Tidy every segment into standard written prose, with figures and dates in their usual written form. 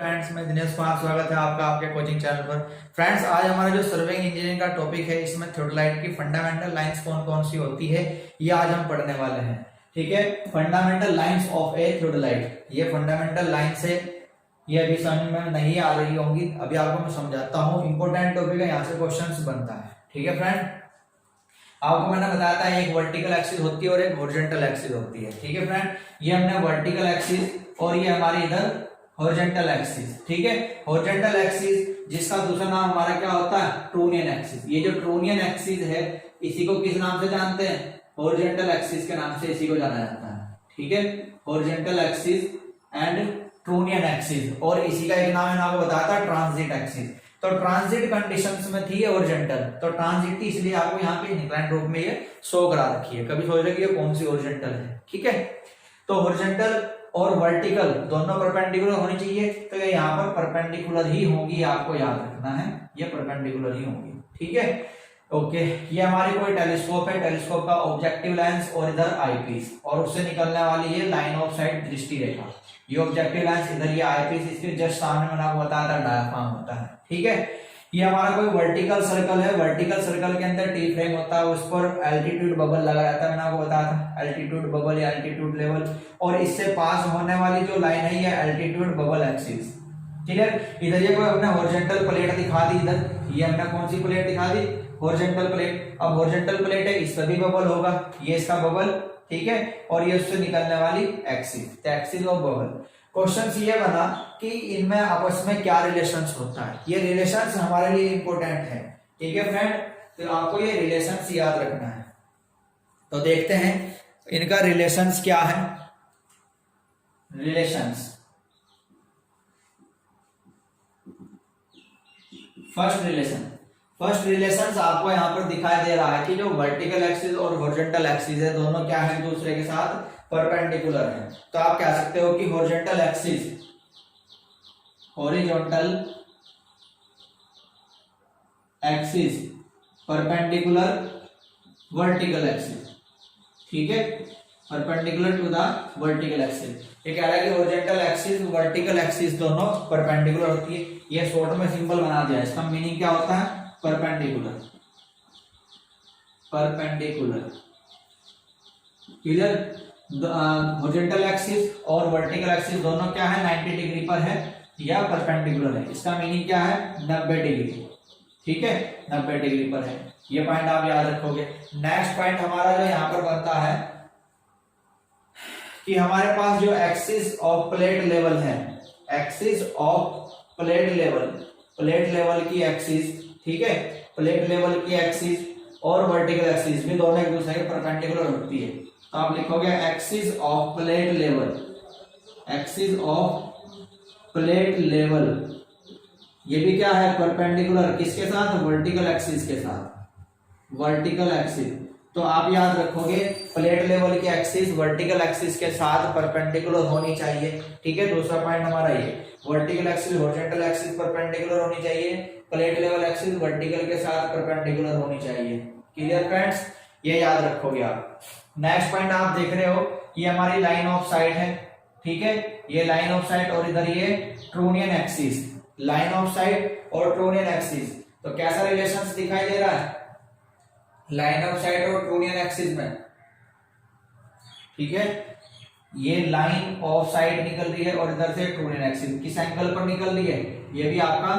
Friends, मैं दिनेश कुमार, स्वागत है आपका आपके कोचिंग चैनल पर। फ्रेंड्स, आज हमारा जो सर्वेइंग इंजीनियरिंग का टॉपिक है, इसमें थियोडोलाइट की फंडामेंटल लाइंस कौन कौन सी होती है, ये आज हम पढ़ने वाले हैं। ठीक है, fundamental lines of A theodolite, ये फंडामेंटल लाइंस है। ये अभी समझ में नहीं आ रही होंगी, अभी आपको मैं समझाता हूँ। इंपॉर्टेंट टॉपिक है, यहाँ से क्वेश्चन बनता है। ठीक है फ्रेंड, आपको मैंने बताया था एक वर्टिकल एक्सिस होती है और एक हॉरिजॉन्टल एक्सिस होती है। ठीक है फ्रेंड, ये हमने वर्टिकल एक्सिस और ये हमारी इधर हॉरिजॉन्टल एक्सिस। ठीक है, हॉरिजॉन्टल एक्सिस जिसका दूसरा नाम हमारा क्या होता है, ट्रोनियन एक्सिस। ये जो ट्रोनियन एक्सिस है, इसी को किस नाम से जानते हैं, हॉरिजॉन्टल एक्सिस के नाम से इसी को जाना जाता है। ठीक है, हॉरिजॉन्टल एक्सिस एंड ट्रोनियन एक्सिस, और इसी का एक नाम है, आपको बताया था, ट्रांजिट एक्सिस। तो ट्रांजिट कंडीशंस में थी हॉरिजॉन्टल, तो ट्रांजिट थी, इसलिए आपको यहाँ पे इंक्लाइंड रूप में ये शो करा रखी है। कभी सोच रहे कौन सी हॉरिजॉन्टल है। ठीक है, तो हॉरिजॉन्टल और वर्टिकल दोनों परपेंडिकुलर होनी चाहिए, तो ये यहाँ पर परपेंडिकुलर ही होंगी, आपको याद रखना है, ये परपेंडिकुलर ही होंगी। ठीक है, ओके। ये हमारी कोई टेलीस्कोप है, टेलीस्कोप का ऑब्जेक्टिव लेंस और इधर आईपीस, और उससे निकलने वाली ये लाइन ऑफ साइट दृष्टि रेखा। ये ऑब्जेक्टिव लेंस, इधर ये आईपीस, इसके जस्ट सामने मैंने आपको बताया था डायाफ्राम होता है। ठीक है, ये हमारा कोई वर्टिकल सर्कल है, वर्टिकल सर्कल के अंदर टी फ्रेम होता है, उस पर एल्टीट्यूड बबल लगा रहता है, मैंने आपको बताया था, एल्टीट्यूड बबल या एल्टीट्यूड लेवल, और इससे पास होने वाली जो लाइन है ये एल्टीट्यूड बबल एक्सिस। क्लियर, इधर ये कोई हमने हॉरिजॉन्टल प्लेट दिखा दी, इधर ये हमने कौन सी प्लेट दिखा दी, हॉरिजॉन्टल प्लेट। अब हॉरिजॉन्टल प्लेट है, इस पर भी बबल होगा, ये इसका बबल। ठीक है, और ये उससे निकलने वाली axis, axis of bubble. Question ये बना कि इनमें आपस में क्या रिलेशंस होता है, ये रिलेशंस हमारे लिए इंपॉर्टेंट है। ठीक है फ्रेंड, तो आपको ये रिलेशंस याद रखना है। तो देखते हैं इनका रिलेशंस क्या है। रिलेशंस, फर्स्ट रिलेशंस आपको यहां पर दिखाई दे रहा है कि जो वर्टिकल एक्सिस और हॉरिजॉन्टल एक्सिस है, दोनों क्या है, एक दूसरे के साथ परपेंडिकुलर है। तो आप कह सकते हो कि horizontal axis perpendicular vertical axis. ठीक है, perpendicular to the vertical axis. ये कह रहा है कि हॉरिजॉन्टल एक्सिस वर्टिकल एक्सिस दोनों परपेंडिकुलर होती है। ये शॉर्ट में सिंबल बना दिया, इसका मीनिंग क्या होता है, परपेंडिकुलर। क्लियर, हॉरिजॉन्टल एक्सिस और वर्टिकल एक्सिस दोनों क्या है, 90 डिग्री पर है या परपेंडिकुलर है। इसका मीनिंग क्या है, 90 डिग्री। ठीक है, 90 डिग्री पर है, ये पॉइंट आप याद रखोगे। नेक्स्ट पॉइंट हमारा जो यहाँ पर बनता है कि हमारे पास जो एक्सिस ऑफ प्लेट लेवल है, एक्सिस ऑफ प्लेट लेवल की एक्सिस, ठीक है, प्लेट लेवल की एक्सिस और वर्टिकल एक्सिस भी दोनों एक दूसरे के परपेंडिकुलर होती है। तो आप लिखोगे एक्सिस ऑफ प्लेट लेवल, ये भी क्या है, परपेंडिकुलर, किसके साथ, वर्टिकल एक्सिस के साथ, वर्टिकल एक्सिस। तो आप याद रखोगे प्लेट लेवल की एक्सिस वर्टिकल एक्सिस के साथ परपेंडिकुलर होनी चाहिए। ठीक है, दूसरा पॉइंट हमारा ये, vertical axis horizontal axis perpendicular होनी चाहिए, प्लेट लेवल एक्सिस वर्टिकल के साथ परपेंडिकुलर होनी चाहिए। क्लियर फ्रेंड्स, ये याद रखोगे आप। नेक्स्ट पॉइंट आप देख रहे हो, ये हमारी लाइन ऑफ साइट है। ठीक है, ये लाइन ऑफ साइट और इधर ये ट्रोनियन एक्सिस, लाइन ऑफ साइट और ट्रोनियन एक्सिस। तो कैसा रिलेशंस दिखाई दे रहा है लाइन ऑफ साइट और ट्रोनियन एक्सिस में। ठीक है, ये लाइन ऑफ साइट निकल रही है और इधर से ट्रोनियन एक्सिस किस एंगल पर निकल रही है, ये भी आपका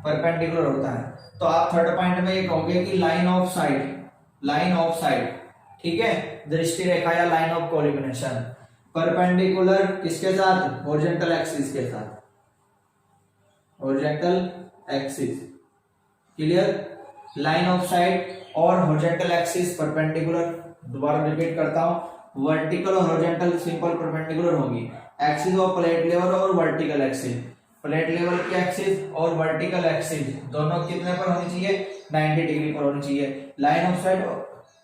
परपेंडिकुलर होता है। तो आप थर्ड पॉइंट में ये कहोगे कि लाइन ऑफ साइट, ठीक है, दृष्टि रेखा या लाइन ऑफ कोलिमिनेशन परपेंडिकुलर किसके साथ, हॉरिजॉन्टल एक्सिस के साथ, horizontal axis. Clear, line of site और हॉरिजॉन्टल एक्सिस परपेंडिकुलर। दोबारा रिपीट करता हूं, वर्टिकल और हॉरिजॉन्टल सिंपल परपेंडिकुलर होगी। एक्सिस ऑफ प्लेट लेवल और वर्टिकल एक्सिस, प्लेट लेवल की एक्सिस और वर्टिकल एक्सिस दोनों कितने पर होनी चाहिए, 90 डिग्री पर होनी चाहिए। लाइन ऑफ साइट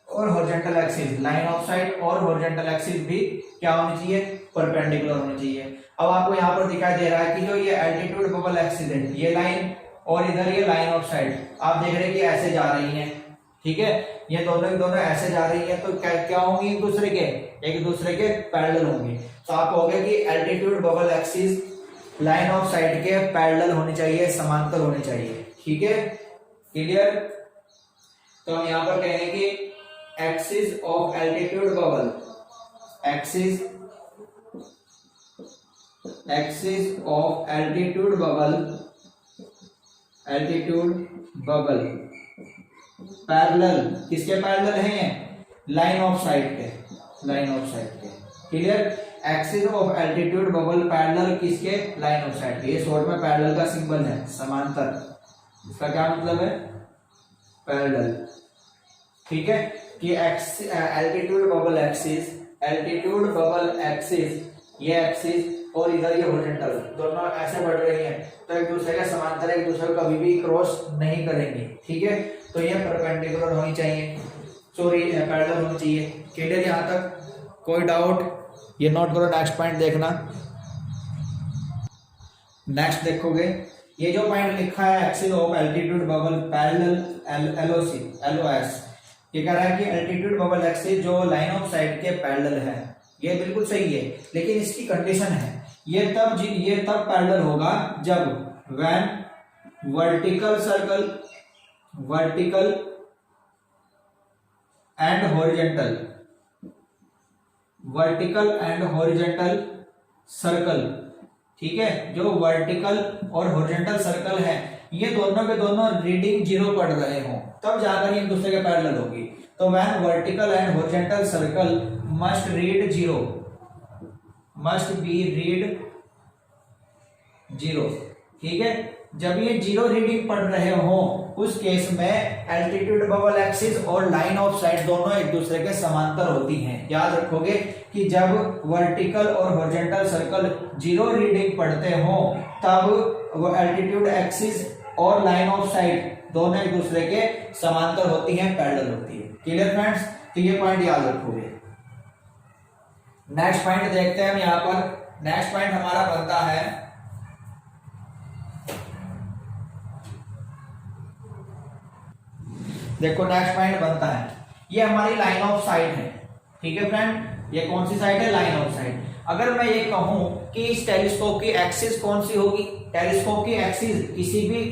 और horizontal axis, line of site और हॉरिजॉन्टल एक्सिस भी क्या होनी चाहिए, परपेंडिकुलर होनी चाहिए। अब आपको यहाँ पर दिखाई दे रहा है कि जो ये एल्टीट्यूड बबल एक्सिस है, ये लाइन और इधर ये लाइन ऑफ साइट, आप देख रहे हैं कि ऐसे जा रही हैं। ठीक है, ये दोनों ऐसे जा रही है, तो क्या होंगी, एक दूसरे के पैरेलल होंगी। तो आप कहोगे कि altitude bubble axis line of site के पैरेलल होनी चाहिए, समांतर होनी चाहिए। ठीक है, क्लियर। तो हम यहां पर कहेंगे कि axis of altitude bubble, axis of altitude bubble, parallel, किसके पैरेलल हैं? लाइन ऑफ साइट के, लाइन ऑफ साइट के। Clear. Axis of altitude bubble parallel किसके? लाइन ऑफ साइट के। ये शॉर्ट में पैरेलल का सिंबल है, समांतर। इसका क्या मतलब है? पैरेलल। ठीक है, कि एल्टीट्यूड बबल एक्सिस, ये एक्सिस और इधर ये हॉरिजॉन्टल, दोनों ऐसे बढ़ रही हैं तो एक दूसरे के समांतर, एक दूसरे को कभी भी क्रॉस नहीं करेंगे। ठीक है, तो ये परपेंडिकुलर होनी चाहिए, सॉरी पैरेलल होनी चाहिए। क्लियर यहाँ तक? कोई डाउट? ये नोट करो, नेक्स्ट पॉइंट देखना। नेक्स्ट देखोगे, ये जो पॉइंट लिखा है axis of altitude bubble parallel LOS, ये कह रहा है कि एल्टीट्यूड बबल एक्सिस जो लाइन ऑफ साइट के पैरेलल है, ये बिल्कुल सही है, लेकिन इसकी कंडीशन है ये तब पैरेलल होगा जब when vertical and horizontal circle. ठीक है, जो वर्टिकल और हॉरिजॉन्टल सर्कल है ये दोनों के दोनों रीडिंग 0 पढ़ रहे हो, तब जाकर एक दूसरे के पैरेलल होगी। तो when vertical and horizontal circle must read 0, must be read 0। ठीक है, जब ये 0 रीडिंग पढ़ रहे हो उस केस में एल्टीट्यूड बबल एक्सिस और लाइन ऑफ साइट दोनों एक दूसरे के समांतर होती हैं। याद रखोगे कि जब वर्टिकल और हॉरिजॉन्टल सर्कल 0 रीडिंग पढ़ते हो तब वो एल्टीट्यूड एक्सिस और लाइन ऑफ साइट दोनों एक दूसरे के समांतर होती हैं, पैरेलल होती है। Clear friends? तो ये पॉइंट याद रखोगे। नेक्स्ट पॉइंट देखते हैं हम यहां पर। नेक्स्ट पॉइंट हमारा बनता है, देखो नेक्स्ट पॉइंट बनता है, ये हमारी लाइन ऑफ साइट है। ठीक है फ्रेंड, ये कौन सी साइड है? Line of site. अगर मैं ये कहूं कि इस टेलीस्कोप की एक्सिस कौन सी होगी? टेलीस्कोप की एक्सिस किसी भी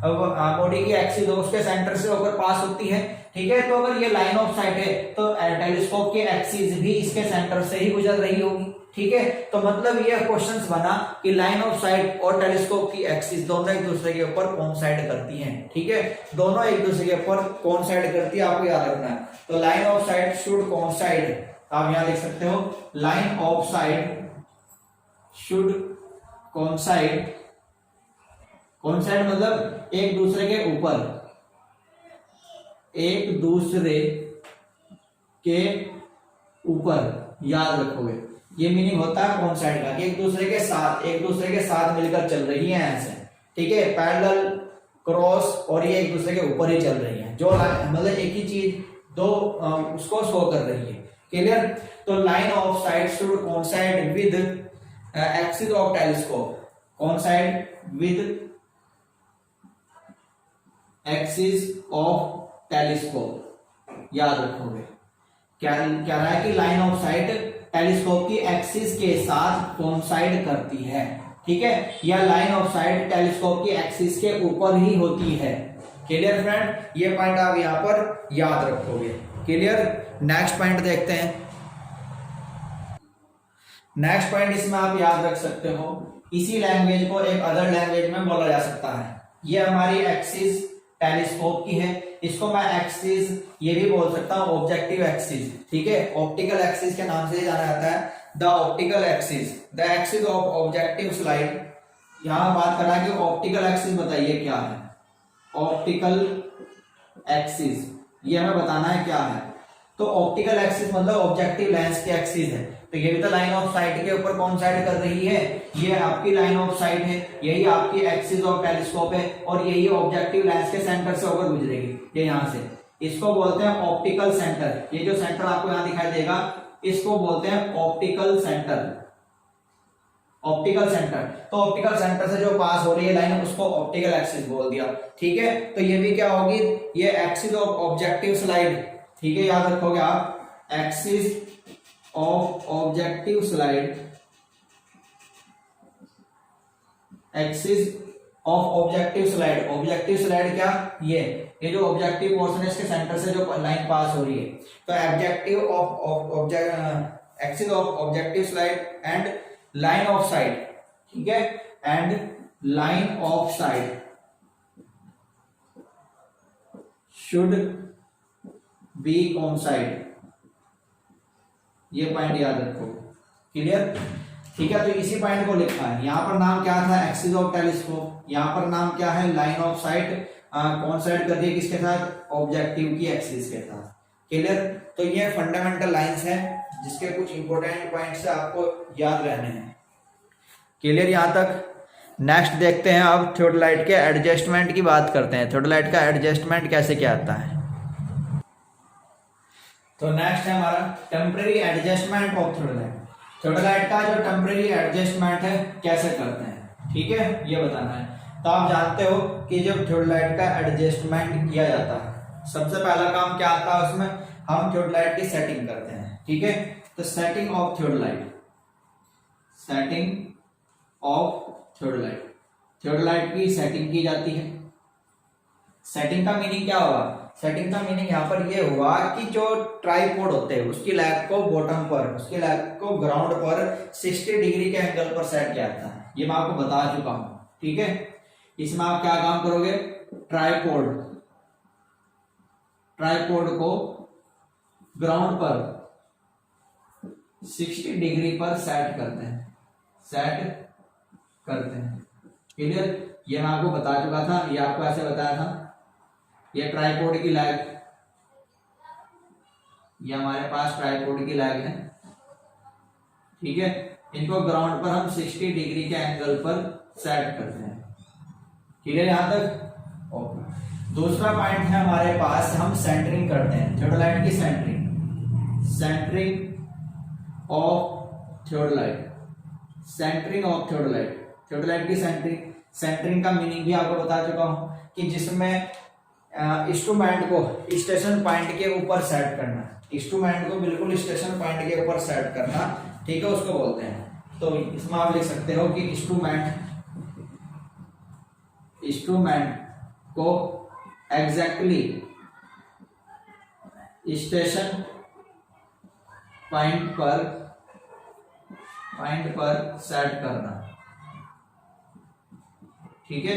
बॉडी की एक्सिस हो उसके सेंटर से होकर पास होती है। ठीक है, तो अगर ये लाइन ऑफ साइट है तो टेलीस्कोप की एक्सिस भी इसके सेंटर से ही गुजर रही होगी। ठीक है, तो मतलब ये क्वेश्चंस बना कि लाइन ऑफ साइट और टेलीस्कोप की एक्सिस दोनों एक दूसरे के ऊपर कोइंसाइड करती हैं। ठीक है, दोनों एक दूसरे के ऊपर कोइंसाइड करती है, आपको याद रखना है। तो line of site should coincide, आप यहां लिख सकते हो line of site should coincide. Coincide मतलब एक दूसरे के ऊपर, एक दूसरे के ऊपर, याद रखोगे। ये मीनिंग होता है कोइंसाइड का, एक दूसरे के साथ मिलकर चल रही है ऐसे। ठीक है, पैरेलल, क्रॉस, और ये एक दूसरे के ऊपर ही चल रही है, जो मतलब एक ही चीज दो उसको शो कर रही है। क्लियर? तो line of site should coincide with axis of telescope, coincide with axis of telescope, याद रखोगे। क्या रहा है कि लाइन ऑफ साइट टेलीस्कोप की एक्सिस के साथ कोइंसाइड करती है। ठीक है, या लाइन ऑफ साइट टेलीस्कोप की एक्सिस के ऊपर ही होती है। Clear friend? ये पॉइंट आप यहां पर याद रखोगे। क्लियर? नेक्स्ट पॉइंट देखते हैं। नेक्स्ट पॉइंट इसमें आप याद रख सकते हो, इसी लैंग्वेज को एक अदर लैंग्वेज में बोला जा सकता है। ये हमारी एक्सिस टेलीस्कोप की है, इसको मैं एक्सिस ये भी बोल सकता हूं, ऑब्जेक्टिव एक्सिस। ठीक है, ऑप्टिकल एक्सिस के नाम से जाना जाता है, the optical axis, the axis of objective slide. यहां बात करना है कि ऑप्टिकल एक्सिस बताइए क्या है। ऑप्टिकल एक्सिस ये हमें बताना है क्या है। तो ऑप्टिकल एक्सिस मतलब ऑब्जेक्टिव लेंस की एक्सिस है, तो ये भी तो लाइन ऑफ साइट के ऊपर कोइंसाइड कर रही है। ये आपकी लाइन ऑफ साइट है, यही आपकी एक्सिस ऑफ टेलीस्कोप है, और यही ऑब्जेक्टिव लेंस के सेंटर से होकर गुजरेगी, ये यहां से। इसको बोलते हैं ऑप्टिकल सेंटर। ये जो सेंटर आपको यहां दिखाई देगा इसको बोलते हैं ऑप्टिकल सेंटर। ऑप्टिकल सेंटर, तो ऑप्टिकल सेंटर से जो पास हो रही है लाइन उसको ऑप्टिकल एक्सिस बोल दिया। ठीक है, तो ये भी क्या होगी? ये एक्सिस ऑफ ऑब्जेक्टिव स्लाइड। ठीक है, याद रखोगे आप, axis of objective slide axis of objective slide. Objective slide क्या, ये जो ऑब्जेक्टिव पोर्शन है इसके सेंटर से जो लाइन पास हो रही है, तो objective of axis of objective slide and line of side, ठीक है, and line of side should be coincide. ये पॉइंट याद रखो, क्लियर, ठीक है। तो इसी पॉइंट को लिखा है, यहां पर नाम क्या था, एक्सिस ऑफ टेलीस्कोप, यहां पर नाम क्या है, लाइन ऑफ साइट कोइंसाइड कर दिया किसके साथ, ऑब्जेक्टिव की एक्सिस के साथ, क्लियर। तो ये फंडामेंटल लाइंस है जिसके कुछ इंपॉर्टेंट पॉइंट्स आपको याद रहने हैं, क्लियर यहां तक। नेक्स्ट देखते हैं अब थियोडोलाइट के एडजस्टमेंट की बात करते हैं। थियोडोलाइट का एडजस्टमेंट कैसे क्या आता है, तो नेक्स्ट है हमारा temporary adjustment of theodolite. Theodolite का जो टेम्परेरी एडजस्टमेंट है कैसे करते हैं, ठीक है, ये बताना है। तो आप जानते हो कि जब थियोडोलाइट का एडजस्टमेंट किया जाता है, सबसे पहला काम क्या आता है उसमें, हम थियोडोलाइट की सेटिंग करते हैं, ठीक है। तो setting of theodolite, setting of theodolite, theodolite की सेटिंग की जाती है। सेटिंग का मीनिंग क्या हुआ, सेटिंग का मीनिंग यहाँ पर ये हुआ कि जो ट्राइपॉड होते हैं उसकी लेग को बॉटम पर, उसकी लेग को ग्राउंड पर 60 डिग्री के एंगल पर सेट किया जाता है। ये मैं आपको बता चुका हूं, ठीक है। इसमें आप क्या काम करोगे, ट्राइपॉड, ट्राइपॉड को ग्राउंड पर 60 डिग्री पर सेट करते हैं, सेट करते हैं, क्लियर। ये मैं आपको बता चुका था, ये आपको ऐसे बताया था। ये ट्राइपॉड की लैग, ये हमारे पास ट्राइपॉड की लैग है, ठीक है। इनको ग्राउंड पर हम 60 डिग्री के एंगल पर सेट करते हैं, क्लियर यहां तक, ओके। दूसरा पॉइंट है हमारे पास, हम सेंटरिंग करते हैं, थियोडोलाइट की centering, centering of theodolite, centering of theodolite, theodolite की सेंटरिंग। सेंटरिंग का मीनिंग भी आपको बता चुका हूं कि जिसमें इंस्ट्रूमेंट को स्टेशन पॉइंट के ऊपर सेट करना, इंस्ट्रूमेंट को बिल्कुल स्टेशन पॉइंट के ऊपर सेट करना, ठीक है, उसको बोलते हैं। तो इसमें आप लिख सकते हो कि इंस्ट्रूमेंट को एग्जैक्टली स्टेशन पॉइंट पर सेट करना, ठीक है।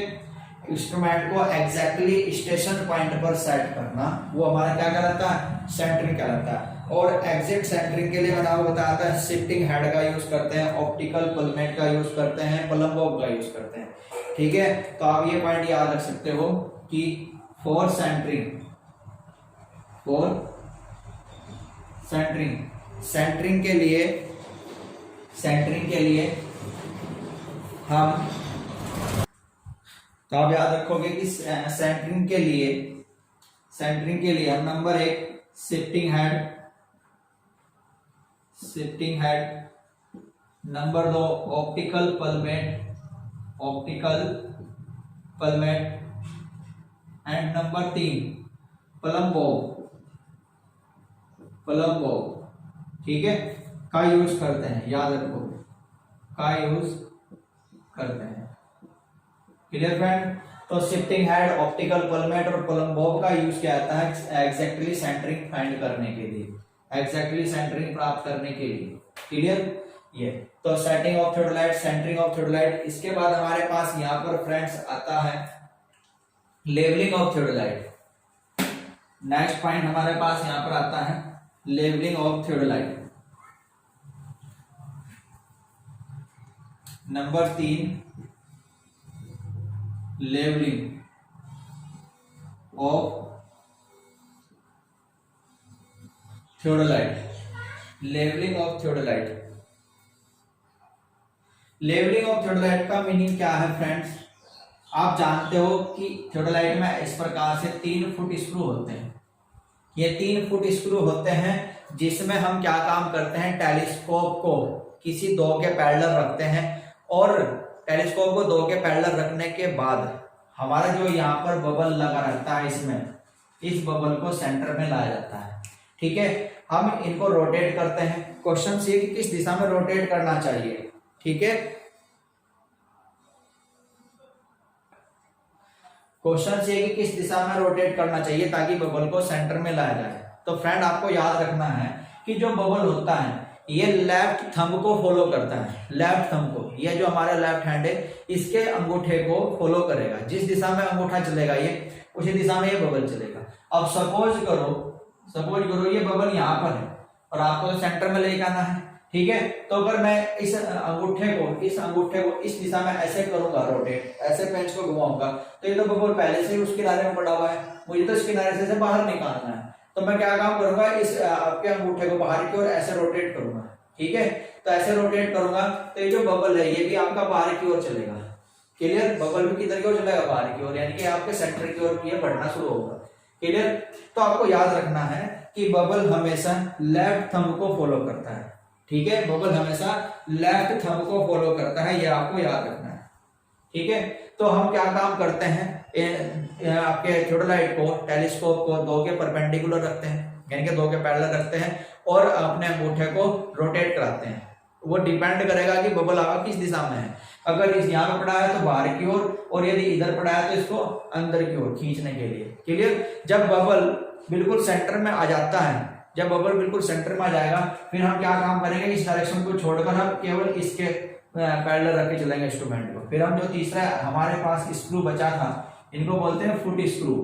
इंस्ट्रूमेंट को एग्जैक्टली स्टेशन पॉइंट पर सेट करना, वो हमारा क्या कहलाता है, सेंटरिंग कहलाता है। और एग्जैक्ट सेंटरिंग के लिए मैंने आपको बताया था, शिफ्टिंग हेड का यूज करते हैं, ऑप्टिकल पलमेट का यूज करते हैं, पलम्बोब का यूज करते हैं, ठीक है। तो आप ये पॉइंट याद रख सकते हो कि फॉर सेंटरिंग, सेंटरिंग के लिए हम, तो आप याद रखोगे कि सेंटरिंग के लिए हम number 1 shifting head, number 2 optical plummet and number 3 plumb bob, ठीक है, का यूज करते हैं, याद रखो, का यूज करते हैं, क्लियर फ्रेंड। तो शिफ्टिंग हेड, ऑप्टिकल पलमेट और पलम्बोब का यूज किया जाता है एग्जैक्टली सेंटरिंग फाइंड करने के लिए, एग्जैक्टली सेंटरिंग प्राप्त करने के लिए, क्लियर। ये तो setting of theodolite, centering of theodolite. इसके बाद हमारे पास यहाँ पर फ्रेंड्स आता है levelling of theodolite. Next point हमारे पास यहाँ पर आता है levelling of theodolite. Number 3 levelling of theodolite, levelling of theodolite. Levelling of theodolite का मीनिंग क्या है फ्रेंड्स, आप जानते हो कि थियोडोलाइट में इस प्रकार से 3 फुट स्क्रू होते हैं। ये 3 फुट स्क्रू होते हैं जिसमें हम क्या काम करते हैं, टेलीस्कोप को किसी 2 के पैरेलल रखते हैं, और टेलीस्कोप को 2 के पैरेलल रखने के बाद हमारा जो यहाँ पर बबल लगा रहता है, इसमें इस बबल को सेंटर में लाया जाता है, ठीक है। हम इनको रोटेट करते हैं। क्वेश्चन ये कि किस दिशा में रोटेट करना चाहिए, ठीक है। क्वेश्चन ये कि किस दिशा में रोटेट करना चाहिए ताकि बबल को सेंटर में लाया जाए। तो फ्रेंड आपको याद रखना है कि जो बबल होता है ये लेफ्ट थंब को फॉलो करता है, लेफ्ट थंब को, ये जो हमारा लेफ्ट हैंड है इसके अंगूठे को फॉलो करेगा, जिस दिशा में अंगूठा चलेगा ये उसी दिशा में ये बबल चलेगा। अब सपोज करो ये बबल यहाँ पर है और आपको तो सेंटर में लेके आना है, ठीक है। तो अगर मैं इस अंगूठे को इस दिशा में ऐसे करूंगा रोटेट, ऐसे पेंच को घुमाऊंगा, तो ये तो बबल पहले से ही उस किनारे में पड़ा हुआ है, मुझे तो इस किनारे से बाहर निकालना है। तो मैं क्या काम करूंगा, इस आपके अंगूठे को बाहर की ओर ऐसे रोटेट करूंगा, ठीक है। तो ऐसे रोटेट करूंगा तो ये जो बबल है ये भी आपका बाहर की ओर चलेगा, क्लियर। बबल भी किधर की ओर चलेगा, बाहर की ओर, यानी कि आपके सेंटर की ओर ये बढ़ना शुरू होगा, क्लियर। तो आपको याद रखना है कि बबल हमेशा लेफ्ट थंब को फॉलो करता है, ठीक है। बबल हमेशा लेफ्ट थंब को फॉलो करता है, ये आपको याद रखना है, ठीक है। तो हम क्या काम करते हैं, आपके थियोडोलाइट को, टेलीस्कोप को दो के परपेंडिकुलर रखते हैं, यानी कि दो के पैरेलल रखते हैं और अपने अंगूठे को रोटेट कराते हैं। वो डिपेंड करेगा कि बबल आपका किस दिशा में है। अगर इस यहाँ पे पड़ा है तो बाहर की ओर, और यदि इधर पड़ा है तो इसको अंदर की ओर खींचने के लिए, क्लियर। जब बबल बिल्कुल सेंटर में आ जाता है, जब बबल बिल्कुल सेंटर में आ जाएगा, फिर हम क्या काम करेंगे, इस डायरेक्शन को छोड़कर हम केवल इसके पैरेलल रख के चलेंगे इंस्ट्रूमेंट को। फिर हम जो तीसरा हमारे पास स्क्रू बचा था, इनको बोलते हैं फुट स्क्रू।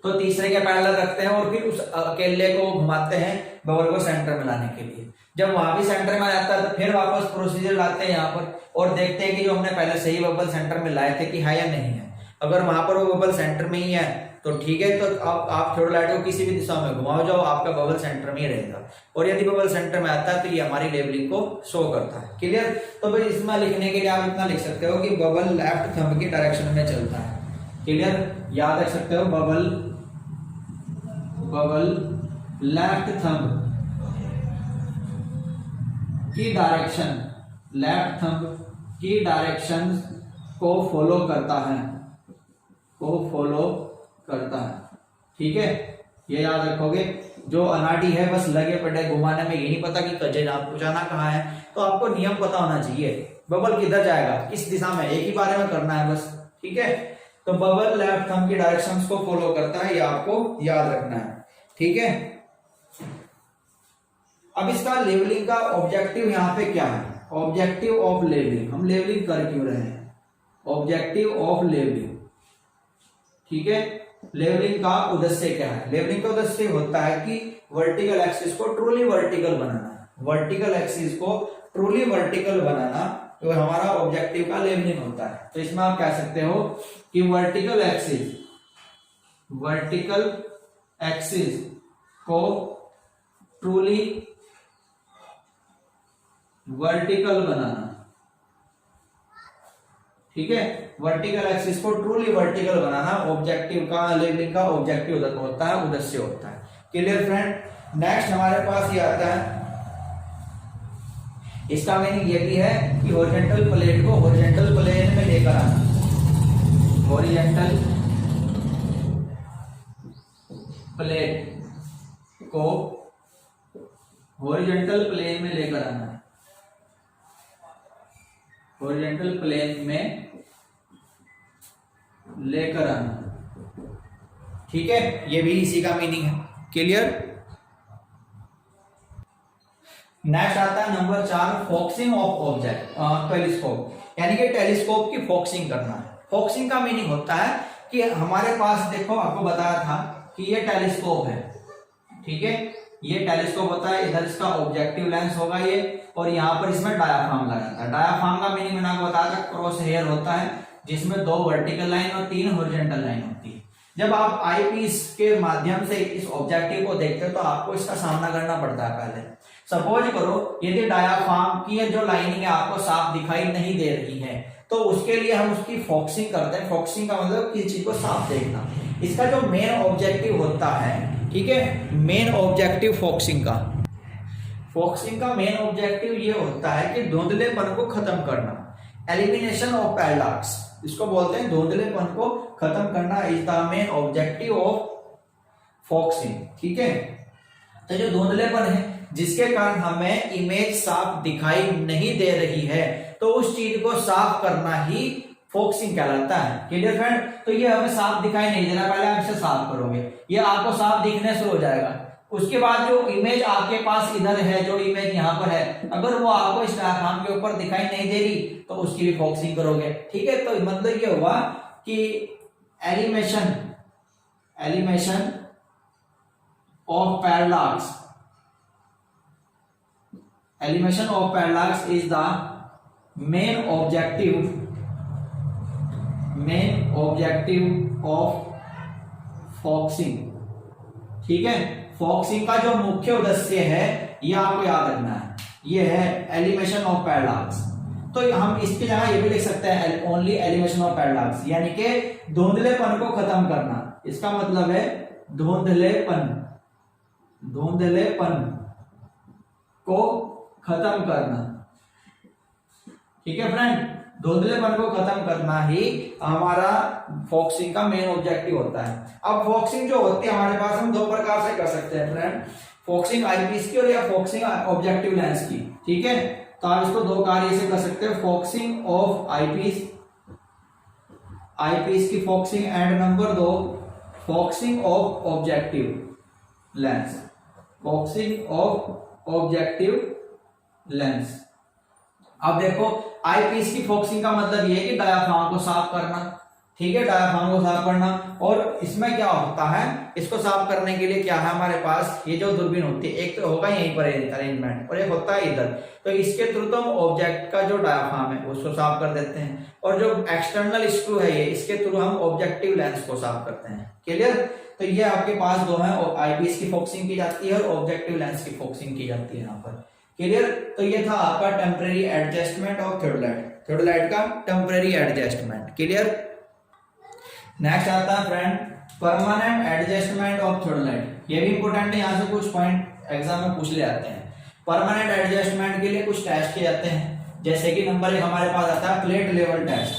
तो तीसरे के पैरेलल रखते हैं और फिर उस अकेले को घुमाते हैं बबल को सेंटर में लाने के लिए। जब वहां भी सेंटर में आ जाता है तो फिर वापस प्रोसीजर लाते हैं यहाँ पर और देखते हैं कि जो हमने पहले सही बबल सेंटर में लाए थे कि है या नहीं है। अगर वहां पर वो बबल सेंटर में ही है तो ठीक है, तो आप थियोडोलाइट को किसी भी दिशा में घुमाओ जाओ, आपका बबल सेंटर में ही रहेगा। और यदि बबल सेंटर में आता है तो ये हमारी लेवलिंग को शो करता है, क्लियर। तो भाई इसमें लिखने के लिए आप इतना लिख सकते हो कि बबल लेफ्ट थंब की डायरेक्शन में चलता है, क्लियर। याद रख सकते हो बबल लेफ्ट थंब की डायरेक्शन, लेफ्ट थंब की डायरेक्शन को फॉलो करता है, ठीक है। ये याद रखोगे। जो अनाड़ी है बस लगे पड़े घुमाने में, ये नहीं पता कि पहुंचाना कहाँ है। तो आपको नियम पता होना चाहिए, बबल किधर जाएगा, किस दिशा में, एक ही बारे में करना है बस, ठीक है। तो बबल लेफ्ट थंब की डायरेक्शंस को फॉलो करता है, ये आपको याद रखना है, ठीक है। अब इसका लेवलिंग का ऑब्जेक्टिव यहाँ पे क्या है, ऑब्जेक्टिव ऑफ लेवलिंग, हम लेवलिंग कर क्यों रहे हैं, ऑब्जेक्टिव ऑफ लेवलिंग, ठीक है। लेवलिंग का उद्देश्य क्या है, लेवलिंग का उद्देश्य होता है कि वर्टिकल एक्सिस को ट्रूली वर्टिकल बनाना, वर्टिकल एक्सिस को ट्रूली वर्टिकल बनाना, तो हमारा ऑब्जेक्टिव का लेवलिंग होता है। तो इसमें आप कह सकते हो कि वर्टिकल एक्सिस को ट्रूली वर्टिकल बनाना, ठीक है। वर्टिकल एक्सिस को ट्रूली वर्टिकल बनाना ऑब्जेक्टिव का, लेवलिंग का ऑब्जेक्टिव होता है, उद्देश्य होता है, क्लियर फ्रेंड। नेक्स्ट हमारे पास ये आता है, इसका मीनिंग ये भी है कि हॉरिजॉन्टल प्लेट को हॉरिजॉन्टल प्लेन में लेकर आना, हॉरिजॉन्टल प्लेट को हॉरिजॉन्टल प्लेन में लेकर आना, हॉरिजॉन्टल प्लेन में लेकर आना, ठीक है। ये भी इसी का मीनिंग है, क्लियर। नेक्स्ट आता है number 4, focusing of object, telescope, यानी कि टेलीस्कोप की फोकसिंग करना है। फोकसिंग का मीनिंग होता है कि हमारे पास, देखो आपको बताया था कि ये टेलीस्कोप है, ठीक है। ये टेलीस्कोप होता है, इधर इसका ऑब्जेक्टिव लेंस होगा ये, और यहाँ पर इसमें डायाफ्राम लगा रहता है। डायाफ्राम का मीनिंग मैंने आपको बताया था, क्रॉस हेयर होता है जिसमें 2 वर्टिकल लाइन और 3 हॉरिजॉन्टल लाइन होती है। जब आप आईपीस के माध्यम से इस ऑब्जेक्टिव को देखते हो तो आपको इसका सामना करना पड़ता है। पहले सपोज करो यदि डायाफ्राम की जो लाइनिंग है आपको साफ दिखाई नहीं दे रही है, तो उसके लिए हम उसकी फोकसिंग करते हैं। फोकसिंग का मतलब किसी चीज को साफ देखना। इसका जो मेन ऑब्जेक्टिव होता है, ठीक है, मेन ऑब्जेक्टिव फोकसिंग का मेन ऑब्जेक्टिव ये होता है कि धुंधलेपन को खत्म करना, एलिमिनेशन ऑफ पैराडॉक्स, इसको बोलते हैं धुंधलेपन को खत्म करना, is the main objective of focusing, ठीक है। तो जो धुंधलेपन है जिसके कारण हमें इमेज साफ दिखाई नहीं दे रही है, तो उस चीज को साफ करना ही फोकसिंग कहलाता है। Clear friend? तो ये हमें साफ दिखाई नहीं दे रहा, पहले आप इसे साफ करोगे, ये आपको साफ दिखने शुरू हो जाएगा। उसके बाद जो इमेज आपके पास इधर है, जो इमेज यहाँ पर है, अगर वो आपको इस डायफ्राम के ऊपर दिखाई नहीं दे रही तो उसकी भी फोकसिंग करोगे। ठीक है, तो मतलब ये हुआ कि elimination of parallax is the main objective of focusing. ठीक है, फोकसिंग का जो मुख्य उद्देश्य है ये आपको याद रखना है, ये है एलिमेशन ऑफ पैरालॉक्स। तो हम इसकी जगह ये भी लिख सकते हैं ओनली एलिमेशन ऑफ पैरालॉक्स, यानी कि धुंधलेपन को खत्म करना। इसका मतलब है धुंधलेपन को खत्म करना। ठीक है फ्रेंड, धुंधलेपन को खत्म करना ही हमारा फोकसिंग का मेन ऑब्जेक्टिव होता है। अब फोकसिंग जो होती है हमारे पास, हम दो प्रकार से कर सकते हैं फ्रेंड, फोकसिंग आईपीस की और या फोकसिंग ऑब्जेक्टिव लेंस की। ठीक है, तो आप इसको दो कार्य से कर सकते हैं, फोकसिंग ऑफ आईपीस की focusing, and number 2 focusing of objective lens. Focusing of objective lens. अब देखो, आईपीस की फोकसिंग का मतलब ये है कि डायाफ्राम को साफ करना। ठीक है, डायाफ्राम को साफ करना। और इसमें क्या होता है, इसको साफ करने के लिए क्या है हमारे पास, ये जो दूरबीन होती है, एक तो होगा यहीं पर अरेंजमेंट और एक होता है इधर, तो इसके थ्रू तो हम ऑब्जेक्ट का जो डायाफ्राम है उसको साफ कर देते हैं, और जो एक्सटर्नल स्क्रू है ये, इसके थ्रू हम ऑब्जेक्टिव लेंस को साफ करते हैं। क्लियर? तो ये आपके पास दो है, आईपीस की फोकसिंग की जाती है और ऑब्जेक्टिव लेंस की फोकसिंग की जाती है यहाँ पर। क्लियर? तो ये था आपका टेम्परेरी एडजस्टमेंट ऑफ थ्योडोलाइट का टेम्परेरी एडजस्टमेंट। क्लियर? नेक्स्ट आता है फ्रेंड परमानेंट एडजस्टमेंट ऑफ थ्योडोलाइट। ये भी इंपॉर्टेंट है, यहाँ से कुछ पॉइंट एग्जाम में पूछ ले जाते हैं। परमानेंट एडजस्टमेंट के लिए कुछ टेस्ट किए जाते हैं, जैसे कि नंबर 1 हमारे पास आता है plate level test.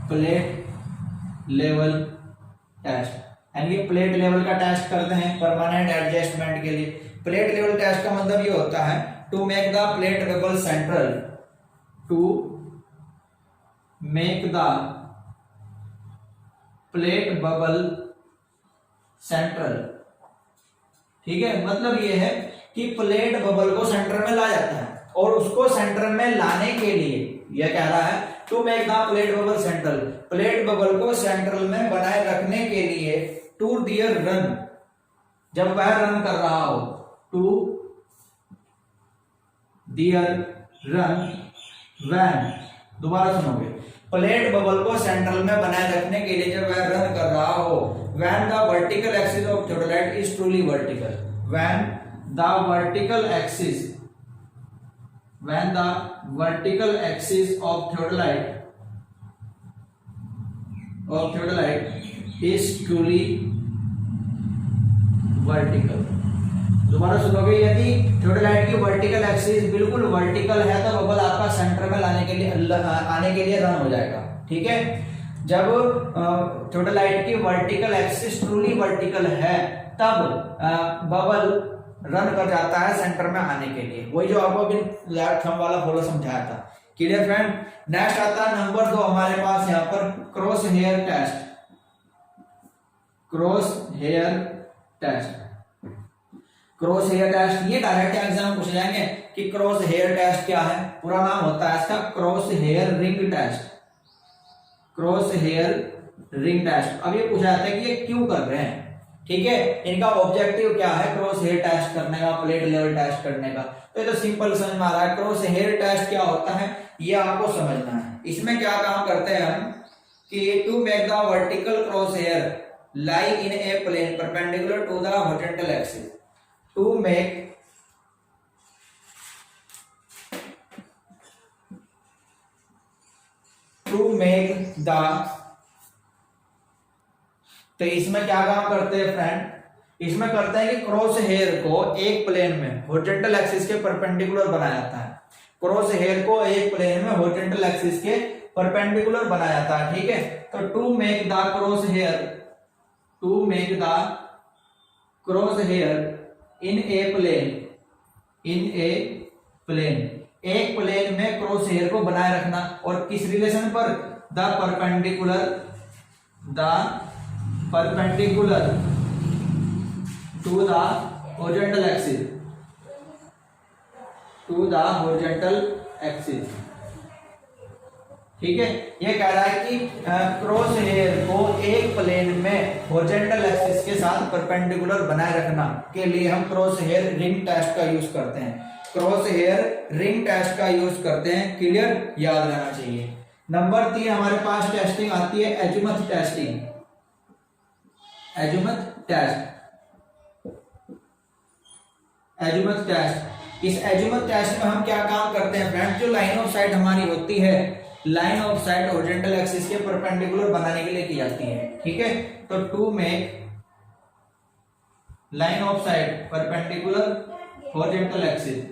Plate level test, यानी कि प्लेट लेवल का टेस्ट करते हैं परमानेंट एडजस्टमेंट के लिए। प्लेट लेवल टेस्ट का मतलब ये होता है to make the plate bubble central, to make the plate bubble central. ठीक है, मतलब ये है कि प्लेट बबल को सेंटर में ला जाता है, और उसको सेंटर में लाने के लिए यह कह रहा है to make the plate bubble central, plate bubble को सेंट्रल में बनाए रखने के लिए, टू डियर रन, जब वह रन कर रहा हो, टू डियर रन व्हेन, दोबारा सुनोगे, प्लेट बबल को सेंट्रल में बनाए रखने के लिए जब वह रन कर रहा हो, when the vertical axis of theodolite is truly vertical, when the vertical axis of theodolite is truly vertical. दोबारा सुनोगे, यदि थ्योडोलाइट की वर्टिकल एक्सिस बिल्कुल वर्टिकल है तो बबल आपका सेंटर में आने के लिए रन हो जाएगा। ठीक है, जब थ्योडोलाइट की वर्टिकल एक्सिस ट्रूली वर्टिकल है तब बबल रन कर जाता है सेंटर में आने के लिए। वही जो आपको अभी थंब वाला फॉलो समझाया था। Clear friend? नेक्स्ट आता है नंबर 2 हमारे पास यहाँ पर cross hair test. Cross hair test ये डायरेक्ट एग्जाम में पूछ जाएंगे कि क्रॉस हेयर टेस्ट क्या है। पूरा नाम होता है इसका cross hair ring test. Cross hair ring test. अब ये पूछा जाता है कि ये क्यों कर रहे हैं। ठीक है, इनका ऑब्जेक्टिव क्या है क्रॉस हेयर टेस्ट करने का, प्लेट लेवल टेस्ट करने का। तो ये तो सिंपल समझ में आ रहा है। क्रॉस हेयर टेस्ट क्या होता है ये आपको समझना है। इसमें क्या काम करते हैं हम कि to make the vertical cross hair lie in a plane perpendicular to the horizontal axis, to make the, तो इसमें क्या काम करते हैं फ्रेंड, इसमें करते हैं कि क्रॉस हेयर को एक प्लेन में हॉरिजॉन्टल एक्सिस के परपेंडिकुलर बनाया जाता है। क्रॉस हेयर को एक प्लेन में हॉरिजॉन्टल एक्सिस के परपेंडिकुलर बनाया जाता है। ठीक है, तो to make the cross hair in a plane एक प्लेन में क्रॉस हेयर को बनाए रखना, और किस रिलेशन पर, the perpendicular to the horizontal axis, ठीक है। ये कह रहा है कि क्रॉस हेयर को एक प्लेन में हॉरिजॉन्टल एक्सिस के साथ परपेंडिकुलर बनाए रखना के लिए हम क्रॉस हेयर रिंग टेस्ट का यूज करते हैं, क्रॉस हेयर रिंग टेस्ट का यूज करते हैं, क्लियर, याद रहना चाहिए। नंबर 3 हमारे पास टेस्टिंग आती है एजीमुथ टेस्टिंग, एजीमुथ टेस्ट। इस एजीमुथ टेस्ट में हम क्या काम करते हैं फ्रेंड्स, जो लाइन ऑफ साइट हमारी होती है, line of sight horizontal axis के परपेंडिकुलर बनाने के लिए की जाती है, ठीक है। तो to make line of sight perpendicular horizontal axis,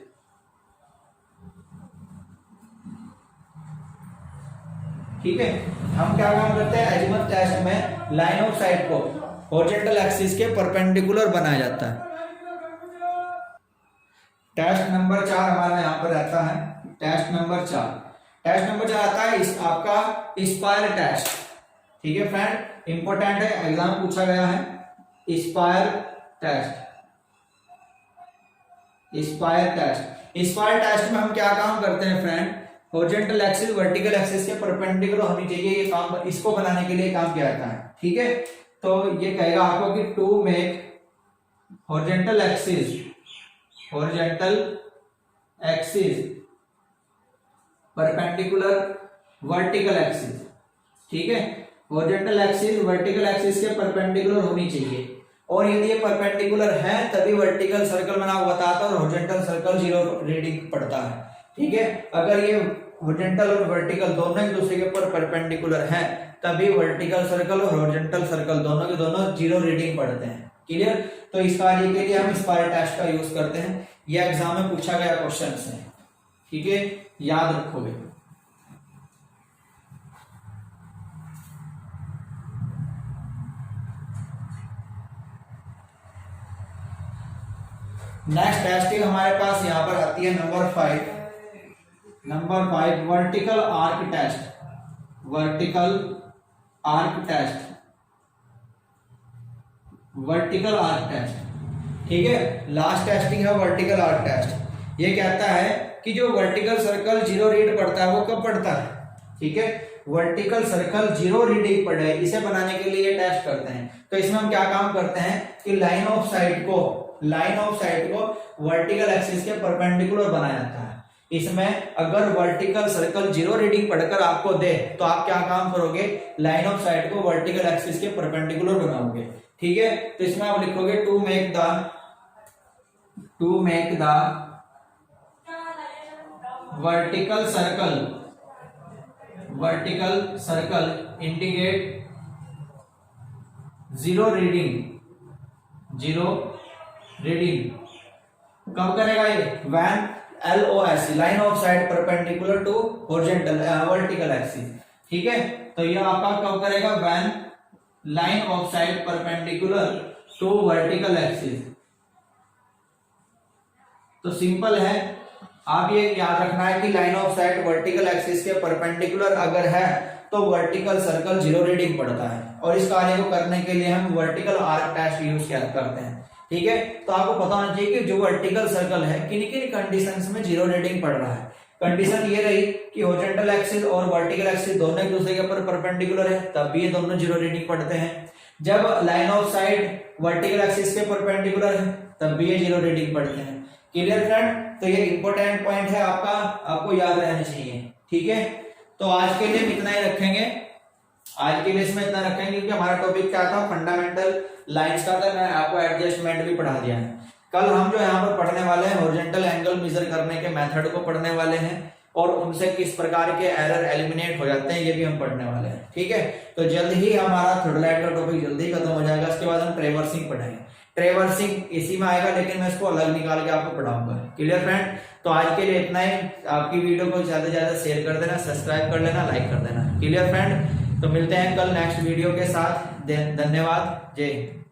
ठीक है। हम क्या काम करते हैं, एजीमुथ टेस्ट में लाइन ऑफ साइट को हॉरिजॉन्टल एक्सिस के परपेंडिकुलर बनाया जाता है। टेस्ट नंबर 4 हमारा यहाँ पर रहता है, टेस्ट नंबर 4 आता है इस आपका स्पायर टेस्ट, ठीक है फ्रेंड, इंपॉर्टेंट है, एग्जाम पूछा गया है। स्पायर टेस्ट में हम क्या काम करते हैं friend, horizontal axis vertical axis के परपेंडिकुलर होनी चाहिए, ये काम, इसको बनाने के लिए काम किया जाता है, ठीक है। तो ये कहेगा आपको कि to make horizontal axis perpendicular vertical axis, ठीक है। हॉरिजॉन्टल एक्सिस वर्टिकल एक्सिस के परपेंडिकुलर होनी चाहिए, और यदि ये परपेंडिकुलर है तभी वर्टिकल सर्कल बना हुआ था और हॉरिजॉन्टल सर्कल 0 रीडिंग पड़ता है, ठीक है। अगर ये हॉरिजॉन्टल और वर्टिकल दोनों एक दूसरे के ऊपर परपेंडिकुलर हैं तभी वर्टिकल सर्कल और हॉरिजॉन्टल सर्कल दोनों के दोनों 0 रीडिंग पड़ते हैं, क्लियर। तो इस कार्य के लिए हम स्पायर टेस्ट का यूज करते हैं, यह एग्जाम में पूछा गया क्वेश्चन है, ठीक है, याद रखोगे। नेक्स्ट टेस्टिंग हमारे पास यहां पर आती है नंबर 5 वर्टिकल आर्क टेस्ट, ठीक है। लास्ट टेस्टिंग है वर्टिकल आर्क टेस्ट। ये कहता है कि जो वर्टिकल सर्कल 0 रीड पड़ता है वो कब पड़ता है, ठीक है। वर्टिकल सर्कल 0 रीडिंग पड़े, इसे बनाने के लिए टेस्ट करते हैं। तो इसमें हम क्या काम करते हैं कि लाइन ऑफ साइट को वर्टिकल एक्सिस के परपेंडिकुलर बनाया जाता है। इसमें अगर वर्टिकल सर्कल 0 रीडिंग पढ़कर आपको दे तो आप क्या काम करोगे, लाइन ऑफ साइट को वर्टिकल एक्सिस के परपेंडिकुलर बनाओगे, ठीक है। तो इसमें आप लिखोगे to make the vertical circle indicate 0 reading कब करेगा ये, when LOS line of sight perpendicular to horizontal vertical axis, ठीक है। तो ये आपका कब करेगा, when line of sight perpendicular to vertical axis. तो सिंपल है, आप ये याद रखना है कि line of sight vertical axis के परपेंडिकुलर अगर है तो वर्टिकल सर्कल 0 रीडिंग पड़ता है, और इस कार्य को करने के लिए हम वर्टिकल आर्क टेस्ट यूज करते हैं, ठीक है। तो आपको पता होना चाहिए कि जो वर्टिकल सर्कल है किन किन कंडीशंस में 0 रीडिंग पड़ रहा है। कंडीशन ये रही कि हॉरिजॉन्टल एक्सिस और वर्टिकल एक्सिस दोनों एक दूसरे के ऊपर परपेंडिकुलर है तब भी ये दोनों 0 रीडिंग पड़ते हैं। जब line of sight vertical axis के परपेंडिकुलर है तब भी ये 0 रीडिंग पड़ते हैं, क्लियर फ्रेंड। तो ये इंपॉर्टेंट पॉइंट है आपका, आपको याद रहना चाहिए, ठीक है। तो आज के लिए इतना ही रखेंगे, आज के लिए इसमें इतना रखेंगे क्योंकि हमारा टॉपिक क्या था, फंडामेंटल लाइंस का था। मैं आपको एडजस्टमेंट भी पढ़ा दिया है। कल हम जो यहाँ पर पढ़ने वाले हैं हॉरिजॉन्टल एंगल मेजर करने के मेथड को पढ़ने वाले हैं, और उनसे किस प्रकार के एरर एलिमिनेट हो जाते हैं ये भी हम पढ़ने वाले हैं, ठीक है। तो जल्द ही हमारा थर्डलाइट का टॉपिक जल्दी खत्म हो जाएगा। उसके बाद हम ट्रेवर्सिंग पढ़ेंगे, ट्रेवर्सिंग इसी में आएगा लेकिन मैं इसको अलग निकाल के आपको पढ़ाऊंगा, क्लियर फ्रेंड। तो आज के लिए इतना ही। आपकी वीडियो को ज्यादा से ज्यादा शेयर कर देना, सब्सक्राइब कर लेना, लाइक कर देना, क्लियर फ्रेंड। तो मिलते हैं कल नेक्स्ट वीडियो के साथ। धन्यवाद, जय हिंद।